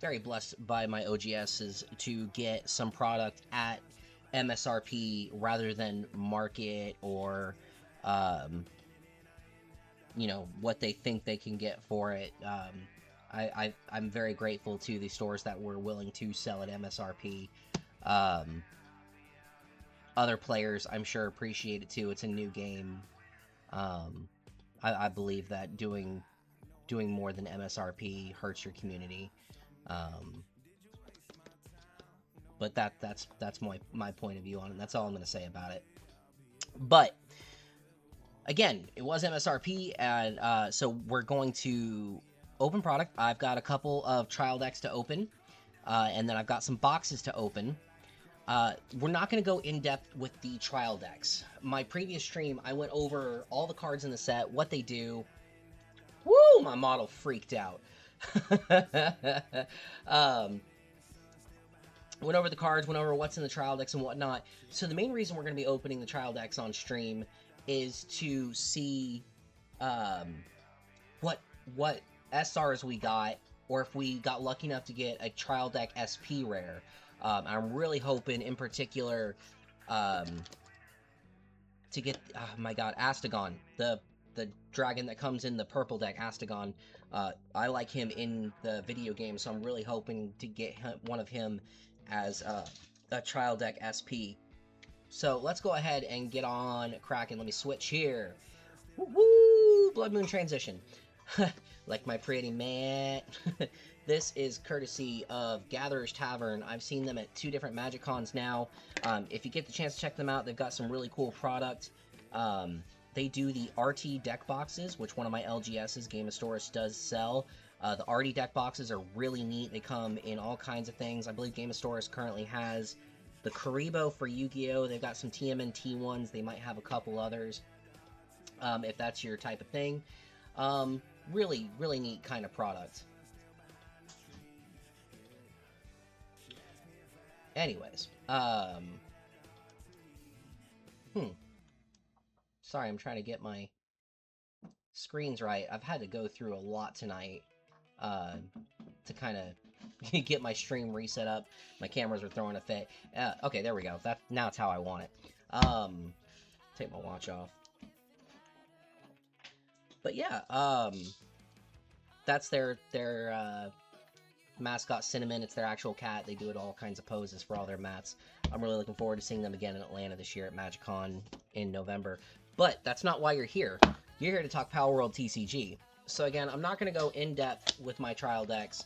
very blessed by my OGSs to get some product at MSRP rather than market or, um, what they think they can get for it. I'm very grateful to the stores that were willing to sell at MSRP. Um, Other players, I'm sure, appreciate it too. It's a new game. Um, I believe that doing more than MSRP hurts your community. Um, but that's my point of view on it. That's all I'm going to say about it. But again, it was MSRP, and so we're going to open product. I've got a couple of trial decks to open, and then I've got some boxes to open. We're not going to go in depth with the trial decks. My previous stream, I went over all the cards in the set, what they do. Woo! My model freaked out. um, went over the cards, went over what's in the trial decks and whatnot. So the main reason we're going to be opening the trial decks on stream is to see what SRs we got, or if we got lucky enough to get a trial deck SP rare. I'm really hoping, in particular, to get, oh my god, Astagon, the dragon that comes in the purple deck, Astagon. I like him in the video game, so I'm really hoping to get one of him as a trial deck SP. So let's go ahead and get on cracking. Let me switch here. Woo! Blood Moon transition. Like my pretty man. This is courtesy of Gatherer's Tavern. I've seen them at 2 different Magic Cons now. If you get the chance to check them out, they've got some really cool product. They do the RT deck boxes, which one of my LGSs, Game of Stories, does sell. The RT deck boxes are really neat. They come in all kinds of things. I believe Game of Stories currently has the Karibo for Yu-Gi-Oh! They've got some TMNT ones. They might have a couple others, if that's your type of thing. Really, really neat kind of product. Anyways, sorry, I'm trying to get my screens right. I've had to go through a lot tonight, to kind of get my stream reset up. My cameras were throwing a fit. Okay, there we go. Now it's how I want it. Take my watch off. But yeah, that's their mascot, Cinnamon. It's their actual cat. They do it all kinds of poses for all their mats. I'm really looking forward to seeing them again in Atlanta this year at MagicCon in November. But that's not why you're here. You're here to talk Palworld TCG. So again, I'm not going to go in-depth with my trial decks.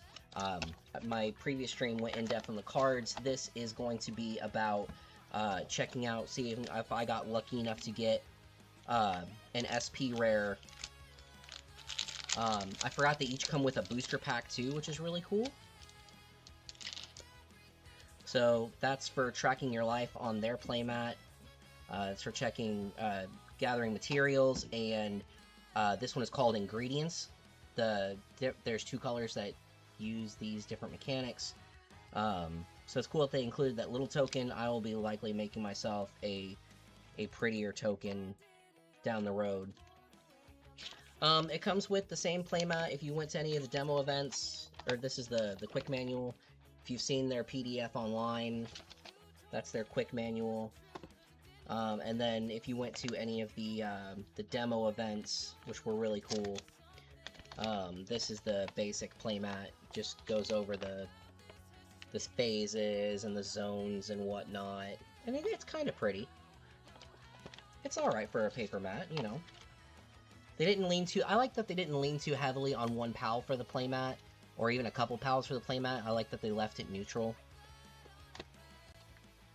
My previous stream went in-depth on the cards. This is going to be about checking out, seeing if I got lucky enough to get an SP rare. I forgot they each come with a booster pack too, which is really cool. So that's for tracking your life on their playmat. It's for checking, gathering materials, and this one is called Ingredients. There's 2 colors that use these different mechanics. So it's cool that they included that little token. I will be likely making myself a prettier token down the road. It comes with the same playmat if you went to any of the demo events, or this is the quick manual. If you've seen their PDF online, that's their quick manual. And then if you went to any of the demo events, which were really cool, this is the basic playmat. Just goes over the phases and the zones and whatnot. And it's kind of pretty. It's alright for a paper mat, you know. They didn't lean too... I like that they didn't lean too heavily on one PAL for the playmat, or even a couple PALs for the playmat. I like that they left it neutral.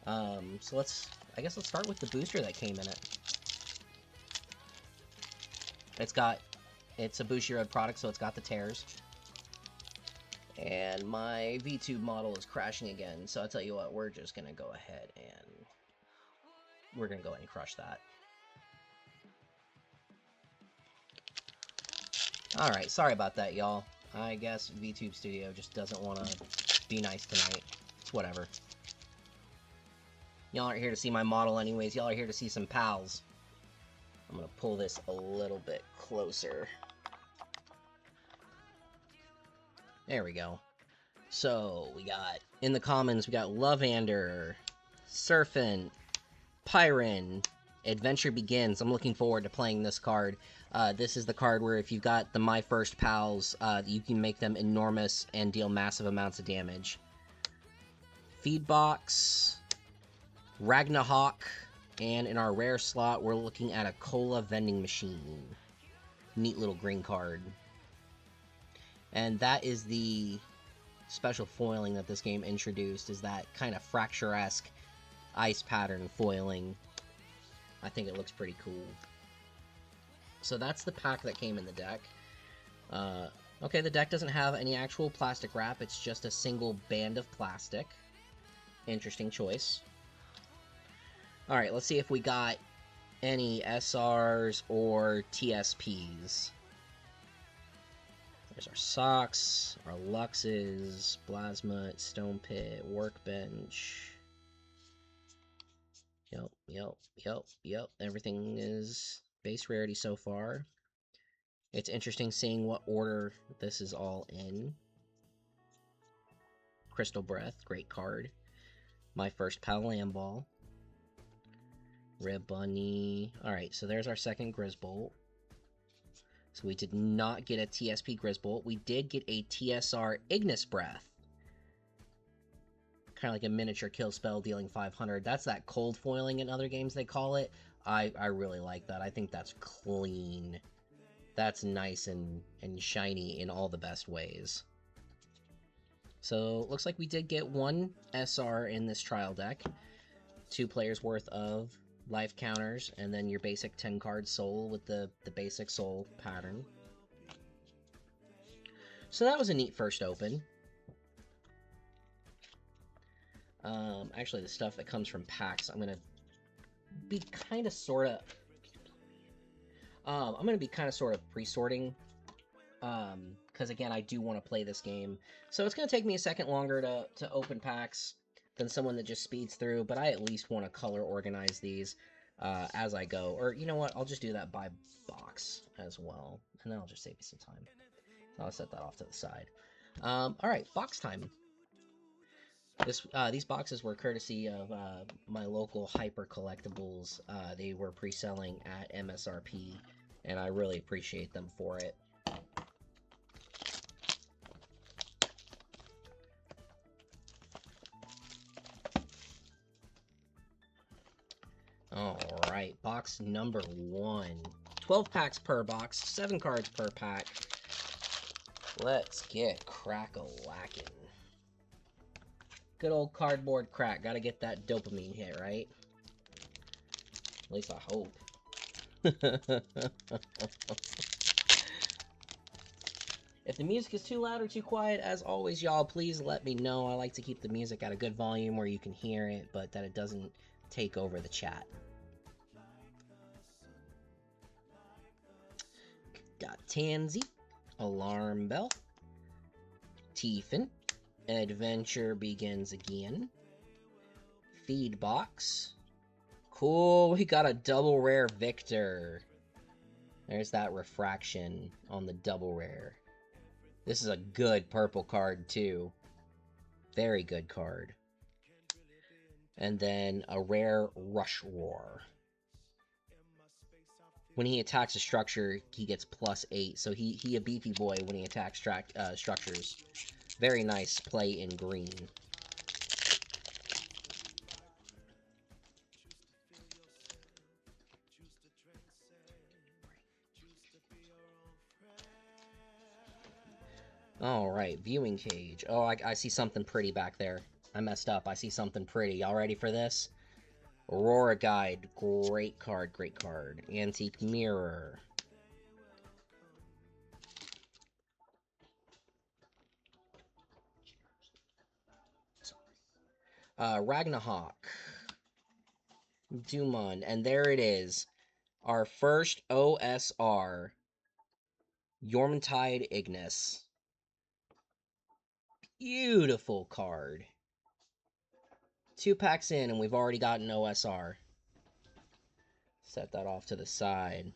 So I guess let's start with the booster that came in it. It's a Bushiroad product, so it's got the tears. And my VTube model is crashing again, so I'll tell you what, we're just gonna go ahead and... we're gonna go ahead and crush that. Alright, sorry about that, y'all. I guess VTube Studio just doesn't want to be nice tonight. It's whatever. Y'all aren't here to see my model anyways. Y'all are here to see some pals. I'm gonna pull this a little bit closer. There we go. So, we got, in the commons, we got Lovander, Surfin, Pyron, Adventure Begins. I'm looking forward to playing this card. This is the card where if you've got the My First Pals, you can make them enormous and deal massive amounts of damage. Feedbox, Ragnahawk, and in our rare slot, we're looking at a Cola Vending Machine. Neat little green card. And that is the special foiling that this game introduced, is that kind of Fracture-esque ice pattern foiling. I think it looks pretty cool. So that's the pack that came in the deck. Okay, the deck doesn't have any actual plastic wrap, it's just a single band of plastic. Interesting choice. Alright, let's see if we got any SRs or TSPs. There's our Socks, our Luxes, Plasma, Stone Pit, Workbench. Yep. Everything is base rarity so far. It's interesting seeing what order this is all in. Crystal Breath, great card. My First Pal Lamball. Red Bunny. Alright, so there's our second Grizzbolt. So we did not get a TSP Grizzbolt. We did get a TSR Ignis Breath. Kind of like a miniature kill spell dealing 500. That's that cold foiling in other games they call it. I really like that. I think that's clean. That's nice and shiny in all the best ways. So, looks like we did get one SR in this trial deck. 2 players worth of life counters, and then your basic 10-card soul with the basic soul pattern. So that was a neat first open. Actually, the stuff that comes from packs, I'm gonna be kind of sort of pre-sorting, because again, I do want to play this game. So it's gonna take me a second longer to open packs than someone that just speeds through, but I at least want to color organize these as I go. Or, you know what, I'll just do that by box as well, and then I'll just save you some time. I'll set that off to the side. Alright, box time. These boxes were courtesy of my local Hyper Collectibles. They were pre-selling at MSRP, and I really appreciate them for it. Alright, box number 1. 12 packs per box, 7 cards per pack. Let's get crack-a-lackin'. Good old cardboard crack. Gotta get that dopamine hit, right? At least I hope. If the music is too loud or too quiet, as always, y'all, please let me know. I like to keep the music at a good volume where you can hear it, but that it doesn't take over the chat. Got Tansy, Alarm Bell, Tiefin, Adventure Begins Again, Feedbox. Cool, we got a double rare Victor. There's that refraction on the double rare. This is a good purple card, too. Very good card. And then a rare Rush Roar. When he attacks a structure, he gets +8, so he a beefy boy when he attacks structures. Very nice play in green. Alright, viewing cage. Oh, I see something pretty back there. I messed up. I see something pretty. Y'all ready for this? Aurora Guide. Great card, great card. Antique Mirror. Ragnahawk. Dumon. And there it is. Our first OSR. Yormtide Ignis. Beautiful card. 2 packs in and we've already got an OSR. Set that off to the side.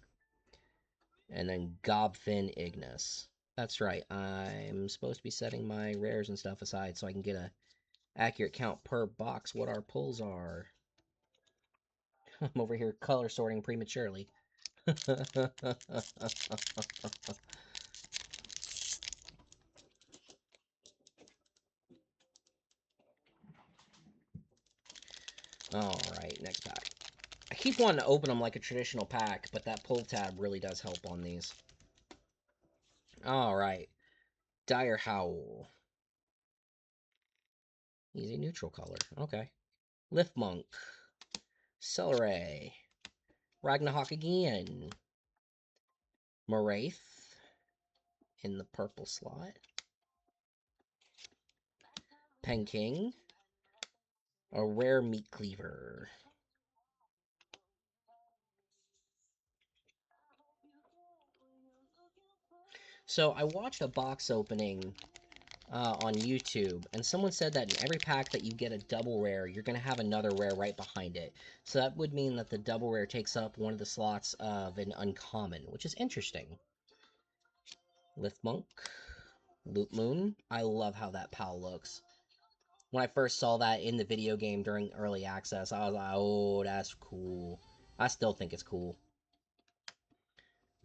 And then Gobfin Ignis. That's right. I'm supposed to be setting my rares and stuff aside so I can get a accurate count per box what our pulls are. I'm over here color sorting prematurely. Alright, next pack. I keep wanting to open them like a traditional pack, but that pull tab really does help on these. Alright. Dire Howl. He's a neutral color. Okay. Lift Monk. Celeray. Ragnarok again. Moraith. In the purple slot. Penking. A rare meat cleaver. So I watched a box opening on YouTube, and someone said that in every pack that you get a double rare, you're going to have another rare right behind it. So that would mean that the double rare takes up one of the slots of an uncommon, which is interesting. Lift Monk. Loop Moon. I love how that PAL looks. When I first saw that in the video game during early access, I was like, oh, that's cool. I still think it's cool.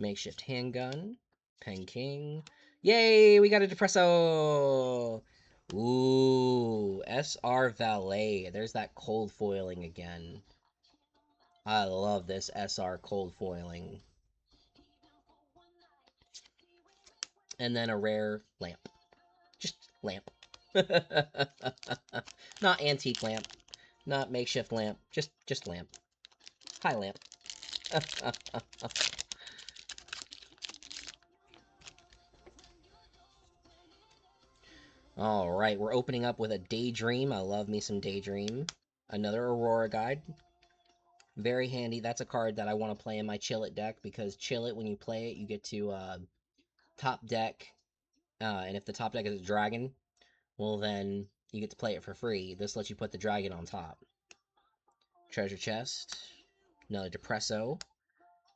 Makeshift Handgun. Penking. Yay, we got a Depresso! Ooh, SR Valet. There's that cold foiling again. I love this SR cold foiling. And then a rare lamp. Just lamp. Not antique lamp. Not makeshift lamp. Just lamp. Hi, lamp. Alright, we're opening up with a Daydream. I love me some Daydream. Another Aurora Guide. Very handy. That's a card that I want to play in my Chill It deck, because Chill It, when you play it, you get to top deck, and if the top deck is a dragon, well then you get to play it for free. This lets you put the dragon on top. Treasure Chest. Another Depresso.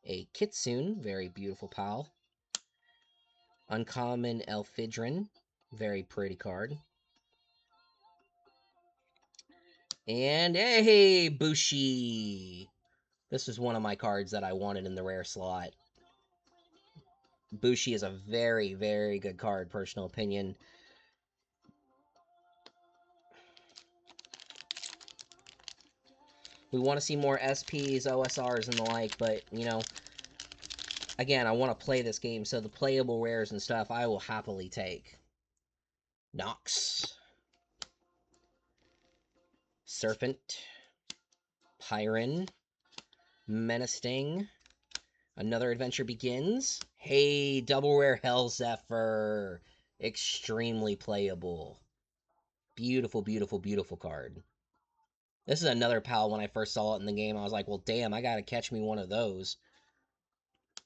A Kitsune. Very beautiful pal. Uncommon Elfidrin. Very pretty card. And hey, Bushi! This was one of my cards that I wanted in the rare slot. Bushi is a very, very good card, personal opinion. We want to see more SPs, OSRs, and the like, but, you know, again, I want to play this game, so the playable rares and stuff I will happily take. Nox. Serpent. Pyron. Menacing. Another Adventure Begins. Hey, double rare Hell Zephyr. Extremely playable. Beautiful, beautiful, beautiful card. This is another PAL. When I first saw it in the game, I was like, well, damn, I gotta catch me one of those.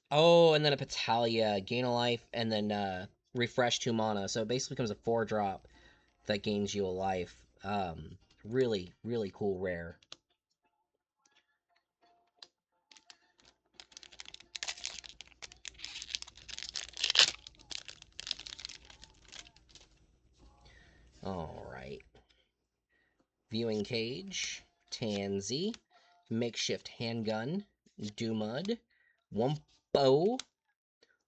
Oh, and then a Petalia. Gain a life, and then refresh 2 mana. So it basically becomes a 4-drop that gains you a life. Really, really cool rare. Alright. Viewing Cage. Tansy. Makeshift Handgun. Doomud. Wumbo.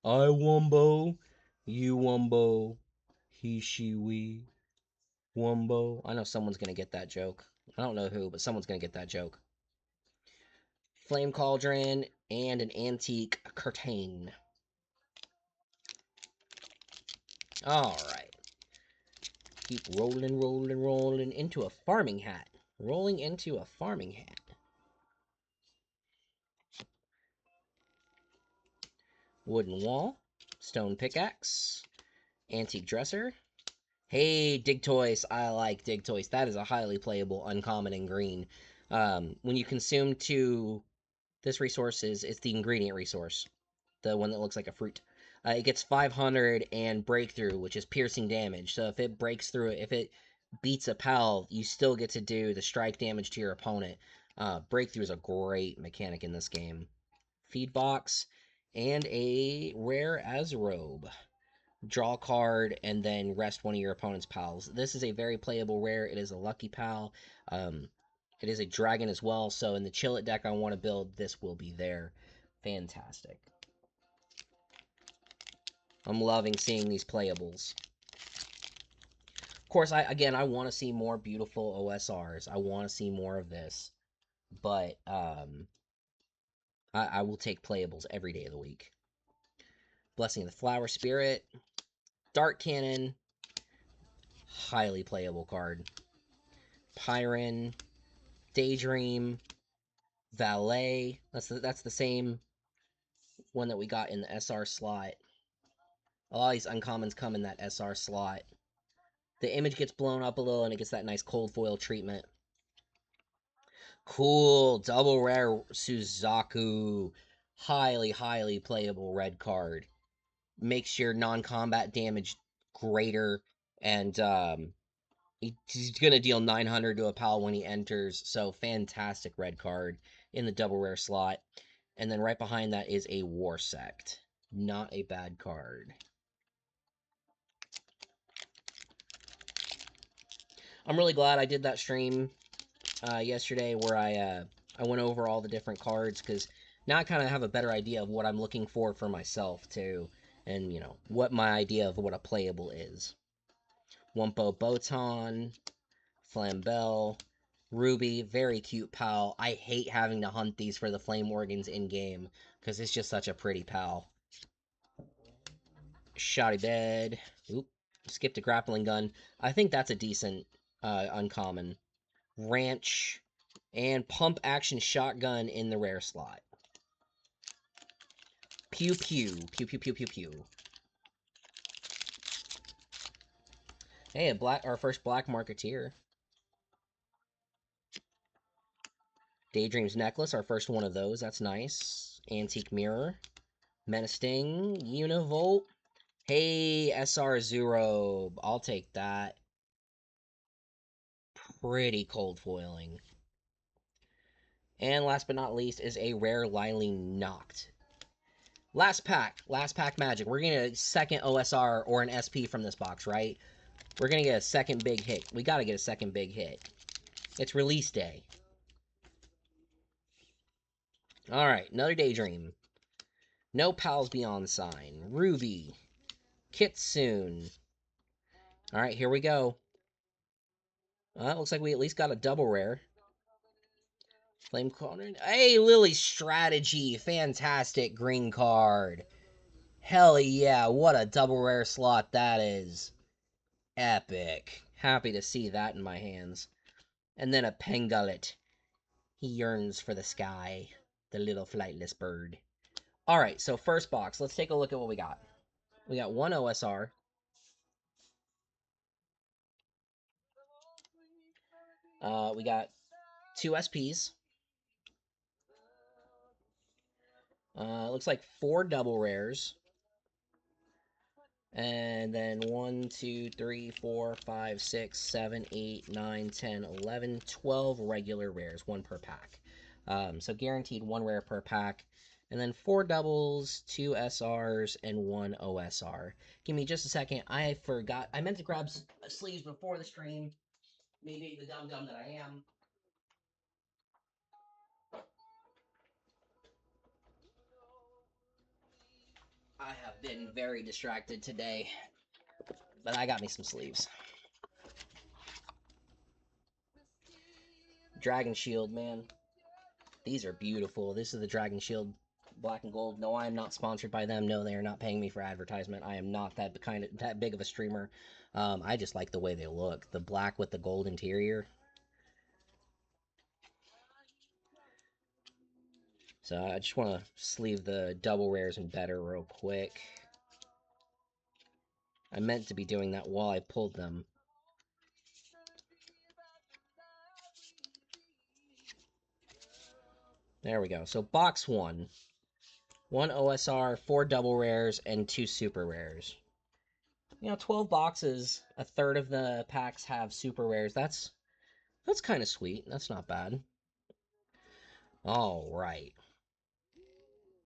I Wumbo. You Wumbo. He, she, we. Wumbo. I know someone's gonna get that joke. I don't know who, but someone's gonna get that joke. Flame Cauldron, and an Antique Curtain. Alright. Keep rolling, rolling, rolling into a farming hat. Rolling into a farming hat. Wooden Wall. Stone Pickaxe. Antique Dresser. Hey, Dig Toys. I like Dig Toys. That is a highly playable uncommon in green. When you consume 2... This resource it's the ingredient resource. The one that looks like a fruit. It gets 500 and breakthrough, which is piercing damage. So if it breaks through it, if it beats a pal, you still get to do the strike damage to your opponent. Breakthrough is a great mechanic in this game. Feed box, and a rare Azrobe. draw a card, and then rest one of your opponent's pals. This is a very playable rare. It is a lucky pal. It is a dragon as well, so in the Chill It deck I want to build, this will be there. Fantastic. I'm loving seeing these playables. Of course, I want to see more beautiful OSRs. I want to see more of this. But I will take playables every day of the week. Blessing of the Flower Spirit. Dart Cannon. Highly playable card. Pyron. Daydream. Valet. That's the same one that we got in the SR slot. A lot of these uncommons come in that SR slot. The image gets blown up a little and it gets that nice cold foil treatment. Cool. Double rare Suzaku. Highly, highly playable red card. Makes your non-combat damage greater, and he's going to deal 900 to a pal when he enters, so fantastic red card in the double rare slot. And then right behind that is a War Sect. Not a bad card. I'm really glad I did that stream yesterday where I went over all the different cards, because now I kind of have a better idea of what I'm looking for myself, too. And, you know, what my idea of what a playable is. Wumpo Botan, Flambell, Ruby, very cute pal. I hate having to hunt these for the Flame Organs in-game, because it's just such a pretty pal. Shoddy Bed. Oop, skipped a Grappling Gun. I think that's a decent uncommon. Ranch, and Pump Action Shotgun in the rare slot. Pew pew. Pew pew pew pew pew. Hey, our first black marketeer. Daydream's Necklace, our first one of those. That's nice. Antique Mirror. Menacing. Univolt. Hey, SR Zero. I'll take that. Pretty cold foiling. And last but not least is a rare Lily Noct. Last pack magic. We're going to get a second OSR or an SP from this box, right? We're going to get a second big hit. We got to get a second big hit. It's release day. Alright, another Daydream. No Pals Beyond Sign. Ruby. Kitsune. Alright, here we go. Well, looks like we at least got a double rare. Flame Cauldron. Hey, Lily's Strategy. Fantastic green card. Hell yeah, what a double rare slot that is. Epic. Happy to see that in my hands. And then a Pengullet. He yearns for the sky. The little flightless bird. Alright, so first box. Let's take a look at what we got. We got one OSR. We got two SPs. Looks like 4 double rares. And then 1, 2, 3, 4, 5, 6, 7, 8, 9, 10, 11, 12 regular rares, 1 per pack. So guaranteed 1 rare per pack. And then 4 doubles, 2 SRs, and 1 OSR. Give me just a second. I forgot. I meant to grab sleeves before the stream. Maybe the dum-dum that I am. I have been very distracted today, but I got me some sleeves. Dragon Shield, man. These are beautiful. This is the Dragon Shield black and gold. No, I am not sponsored by them. No, they are not paying me for advertisement. I am not that big of a streamer. I just like the way they look. The black with the gold interior. So I just want to sleeve the double rares and better real quick. I meant to be doing that while I pulled them. There we go. So box 1. 1 OSR, 4 double rares, and 2 super rares. You know, 12 boxes, a third of the packs have super rares. That's kind of sweet. That's not bad. All right.